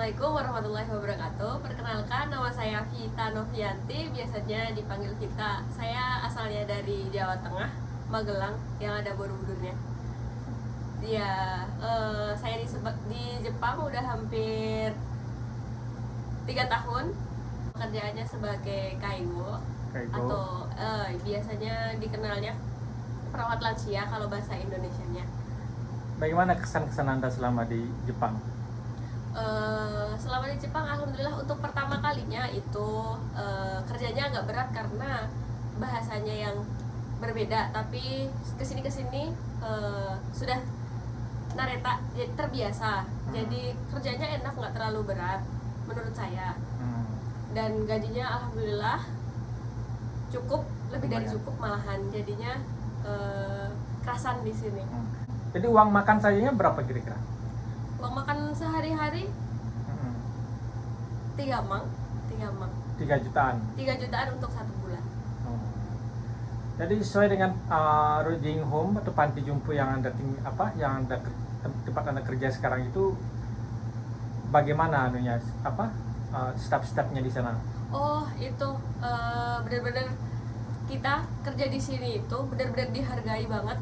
Assalamualaikum warahmatullahi wabarakatuh. Perkenalkan, nama saya Vita Novianti, biasanya dipanggil Vita. Saya asalnya dari Jawa Tengah, Magelang, yang ada Borobudurnya. Saya di Jepang udah hampir 3 tahun. Pekerjaannya sebagai kaigo. Atau biasanya dikenalnya perawat lansia kalau bahasa Indonesianya. Bagaimana kesan-kesan Anda selama di Jepang? Selama di Jepang, alhamdulillah untuk pertama kalinya itu kerjanya agak berat karena bahasanya yang berbeda. Tapi kesini sudah nareta, jadi terbiasa. Jadi kerjanya enak, nggak terlalu berat menurut saya. Dan gajinya alhamdulillah cukup, lebih dari cukup malahan. Jadinya kerasan di sini. Jadi uang makan sajanya berapa kira-kira? Uang makan sehari-hari 3 mang. 3 jutaan. 3 jutaan untuk 1 bulan. Jadi sesuai dengan lodging home atau panti jompo yang Anda tempat Anda kerja sekarang itu, bagaimana step-stepnya di sana? Oh, itu benar-benar kita kerja di sini itu benar-benar dihargai banget.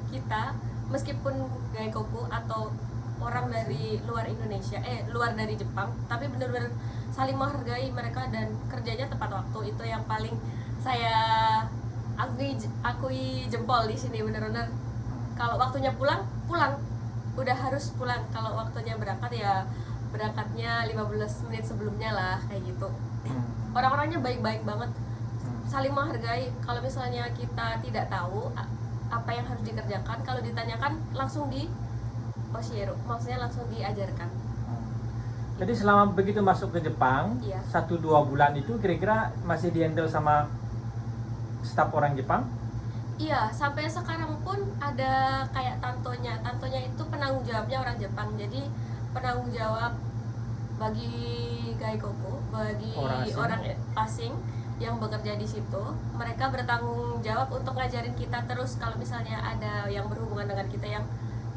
Kita meskipun gaikoku atau orang dari luar Indonesia, luar dari Jepang, tapi benar-benar saling menghargai mereka dan kerjanya tepat waktu. Itu yang paling saya akui jempol di sini. Benar-benar kalau waktunya pulang, udah harus pulang. Kalau waktunya berangkat ya berangkatnya 15 menit sebelumnya lah, kayak gitu. Orang-orangnya baik-baik banget, saling menghargai. Kalau misalnya kita tidak tahu apa yang harus dikerjakan, kalau ditanyakan langsung di oshiro, maksudnya langsung diajarkan. Jadi selama begitu masuk ke Jepang, Iya. 1-2 bulan itu kira-kira masih dihandle sama staf orang Jepang? Iya, sampai sekarang pun ada kayak tantonya itu penanggung jawabnya orang Jepang. Jadi penanggung jawab bagi gaikoku, bagi orang asing yang bekerja di situ, mereka bertanggung jawab untuk ngajarin kita terus. Kalau misalnya ada yang berhubungan dengan kita yang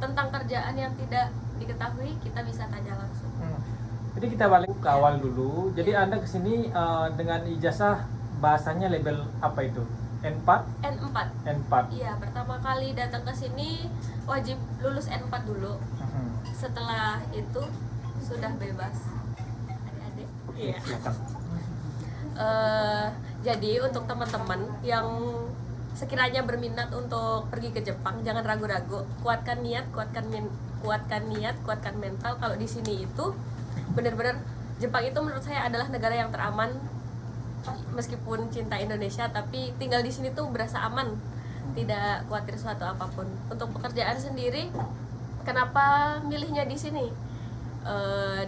tentang kerjaan yang tidak diketahui, kita bisa tanya langsung. Jadi kita balik ke awal dulu. Jadi Anda kesini dengan ijazah bahasanya label apa itu? N4? N4. Iya, pertama kali datang ke sini wajib lulus N4 dulu. Setelah itu sudah bebas. Adik-adik. Iya. Jadi untuk teman-teman yang sekiranya berminat untuk pergi ke Jepang, jangan ragu-ragu, kuatkan niat, kuatkan mental. Kalau di sini itu benar-benar Jepang itu menurut saya adalah negara yang teraman. Meskipun cinta Indonesia, tapi tinggal di sini tuh berasa aman, tidak khawatir suatu apapun. Untuk pekerjaan sendiri, kenapa milihnya di sini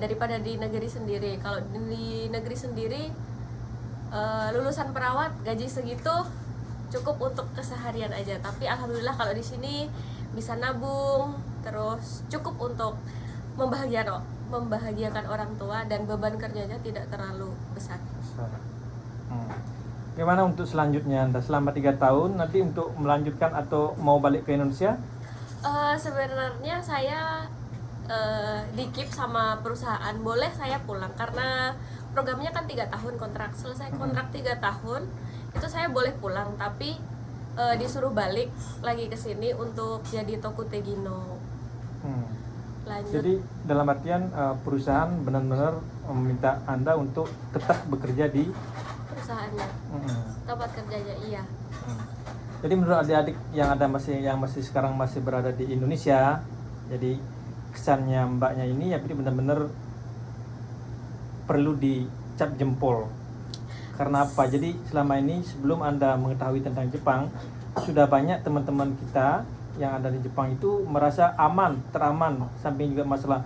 daripada di negeri sendiri? Kalau di negeri sendiri lulusan perawat gaji segitu cukup untuk keseharian aja, tapi alhamdulillah kalau di sini bisa nabung, terus cukup untuk membahagiakan orang tua dan beban kerjanya tidak terlalu besar. Gimana untuk selanjutnya Anda selama 3 tahun nanti untuk melanjutkan atau mau balik ke Indonesia? Sebenarnya saya di-keep sama perusahaan, boleh saya pulang karena programnya kan 3 tahun kontrak. Selesai kontrak 3 tahun itu saya boleh pulang, tapi disuruh balik lagi ke sini untuk jadi tokutegino. Lanjut. Jadi dalam artian perusahaan benar-benar meminta Anda untuk tetap bekerja di perusahaannya, tempat kerjanya, iya. Jadi menurut adik-adik yang masih sekarang masih berada di Indonesia, jadi kesannya mbaknya ini ya benar-benar perlu dicap jempol. Karena apa? Jadi selama ini sebelum Anda mengetahui tentang Jepang, sudah banyak teman-teman kita yang ada di Jepang itu merasa teraman, samping juga masalah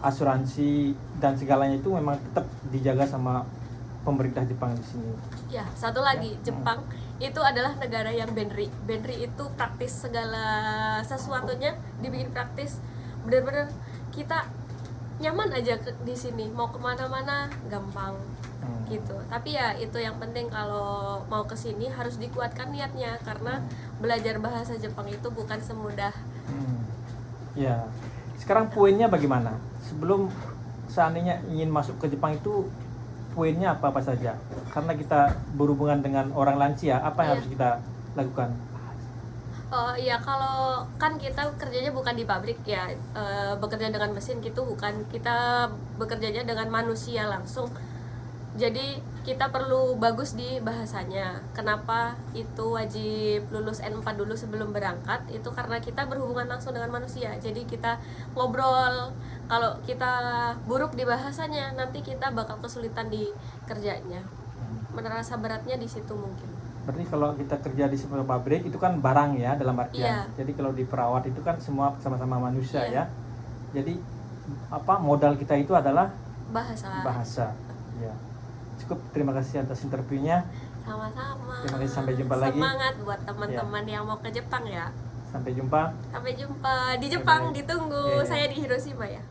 asuransi dan segalanya itu memang tetap dijaga sama pemerintah Jepang di sini. Ya, satu lagi, Jepang itu adalah negara yang benri. Benri itu praktis, segala sesuatunya dibikin praktis. Benar-benar kita nyaman aja di sini, mau kemana-mana gampang gitu. Tapi ya itu yang penting, kalau mau ke sini harus dikuatkan niatnya, karena belajar bahasa Jepang itu bukan semudah. Ya, Sekarang poinnya bagaimana? Sebelum seandainya ingin masuk ke Jepang itu poinnya apa saja? Karena kita berhubungan dengan orang lansia, apa yang Iya. harus kita lakukan? Oh iya, kalau kan kita kerjanya bukan di pabrik ya, bekerja dengan mesin gitu bukan, kita bekerjanya dengan manusia langsung. Jadi kita perlu bagus di bahasanya. Kenapa itu wajib lulus N4 dulu sebelum berangkat? Itu karena kita berhubungan langsung dengan manusia. Jadi kita ngobrol. Kalau kita buruk di bahasanya, nanti kita bakal kesulitan di kerjanya. Merasa beratnya di situ mungkin. Berarti kalau kita kerja di sebuah pabrik itu kan barang ya dalam artian. Iya. Jadi kalau di perawat itu kan semua sama-sama manusia Iya. ya. Jadi apa modal kita itu adalah Bahasa. bahasa. Ya. Cukup, terima kasih atas interviewnya. Sama-sama. Terima kasih, sampai jumpa lagi. Semangat buat teman-teman yang mau ke Jepang ya. Sampai jumpa. Sampai jumpa di Jepang, Bye-bye. ditunggu. Iya, iya. Saya di Hiroshima ya.